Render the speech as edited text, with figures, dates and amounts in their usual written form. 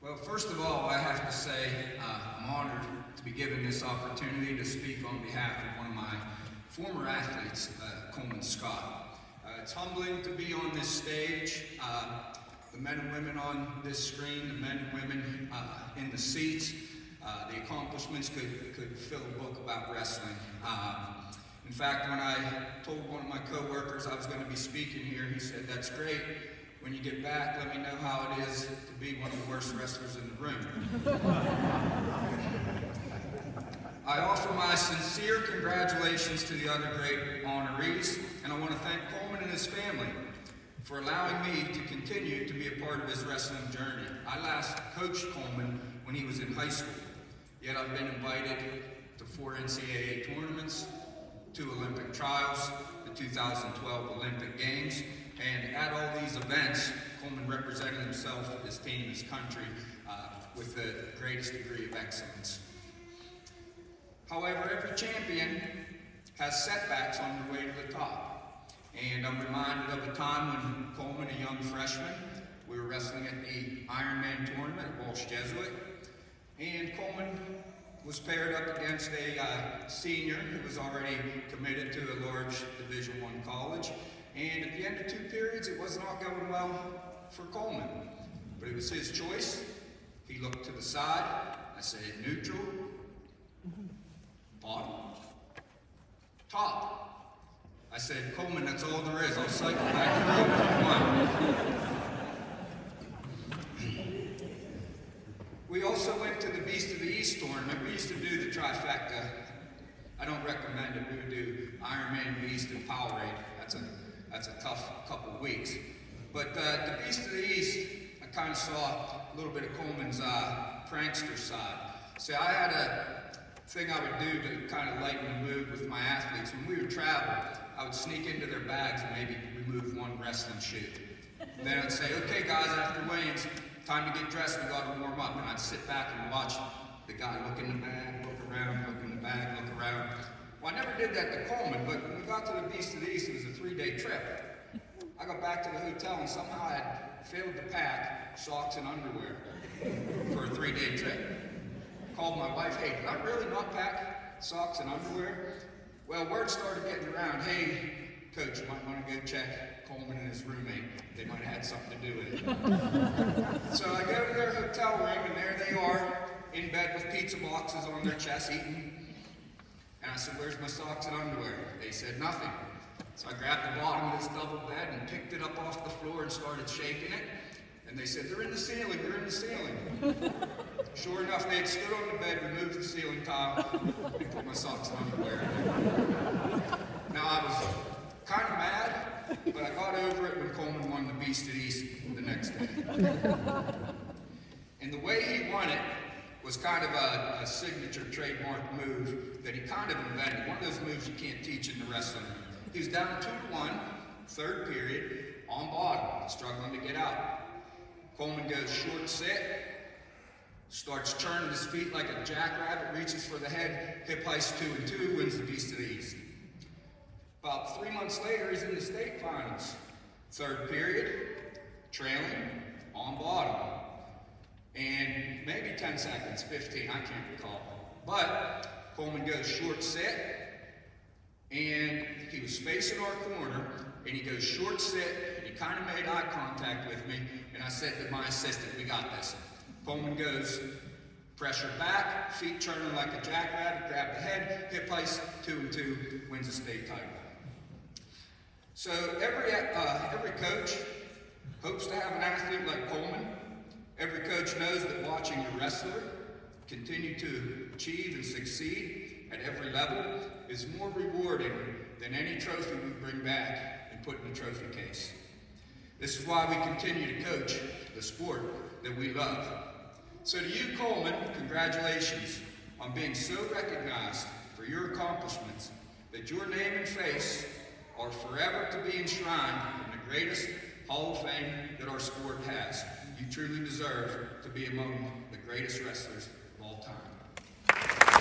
Well, first of all, I have to say I'm honored to be given this opportunity to speak on behalf of one of my former athletes, Coleman Scott. It's humbling to be on this stage. The men and women on this screen, the men and women in the seats, the accomplishments could fill a book about wrestling. In fact, when I told one of my co-workers I was going to be speaking here, he said, "That's great. When you get back, let me know how it is to be one of the worst wrestlers in the room." I offer my sincere congratulations to the other great honorees, and I want to thank Coleman and his family for allowing me to continue to be a part of his wrestling journey. I last coached Coleman when he was in high school, yet I've been invited to 4 NCAA tournaments, 2 Olympic trials, the 2012 Olympic Games, and at all these events, Coleman represented himself, his team, his country, with the greatest degree of excellence. However, every champion has setbacks on their way to the top. And I'm reminded of a time when Coleman, a young freshman, we were wrestling at the Ironman tournament at Walsh Jesuit, and Coleman was paired up against a senior who was already committed to a large Division I college. And at the end of 2 periods, it was not going well for Coleman. But it was his choice. He looked to the side. I said, neutral, bottom, top. I said, Coleman, that's all there is. I'll cycle back through. We also went to the Beast of the East tournament. We used to do the trifecta. I don't recommend it. We would do Ironman, Beast, and Powerade. That's a tough couple of weeks. But the Beast of the East, I kind of saw a little bit of Coleman's prankster side. See, I had a thing I would do to kind of lighten the mood with my athletes. When we would travel, I would sneak into their bags and maybe remove 1 wrestling shoe. Then I'd say, okay guys, after weigh-ins, time to get dressed, we got to warm up. And I'd sit back and watch the guy look in the bag, look around, look in the bag, look around. Well, I never did that to Coleman, but when we got to the Beast of the East, it was a 3-day trip. I got back to the hotel and somehow I had failed to pack socks and underwear for a 3-day trip. Called my wife, hey, did I really not pack socks and underwear? Well, word started getting around, hey, coach, you might want to go check Coleman and his roommate. They might have had something to do with it. So I go to their hotel room and there they are in bed with pizza boxes on their chest eating. And I said, where's my socks and underwear? They said, nothing. So I grabbed the bottom of this double bed and picked it up off the floor and started shaking it. And they said, they're in the ceiling, they're in the ceiling. Sure enough, they had stood on the bed, removed the ceiling tile, and put my socks and underwear in there. Now I was kind of mad, but I got over it when Coleman won the Beast of the East the next day. And the way he won it was kind of a signature trademark move that he kind of invented. One of those moves you can't teach in the wrestling room. He was down 2-1, 3rd period, on bottom, struggling to get out. Coleman goes short sit, starts churning his feet like a jackrabbit, reaches for the head, hip heist 2-2, wins the Beast of the East. About 3 months later, he's in the state finals. 3rd period, trailing, on bottom. And maybe 10 seconds, 15, I can't recall. But Coleman goes short sit, and he was facing our corner, and he goes short sit, and he kind of made eye contact with me, and I said to my assistant, we got this. Coleman goes, pressure back, feet turning like a jackrabbit, grab the head, hip heist, 2-2, wins the state title. So every coach hopes to have an athlete like Coleman. Every coach knows that watching a wrestler continue to achieve and succeed at every level is more rewarding than any trophy we bring back and put in a trophy case. This is why we continue to coach the sport that we love. So to you, Coleman, congratulations on being so recognized for your accomplishments that your name and face are forever to be enshrined in the greatest Hall of Fame that our sport has. You truly deserve to be among the greatest wrestlers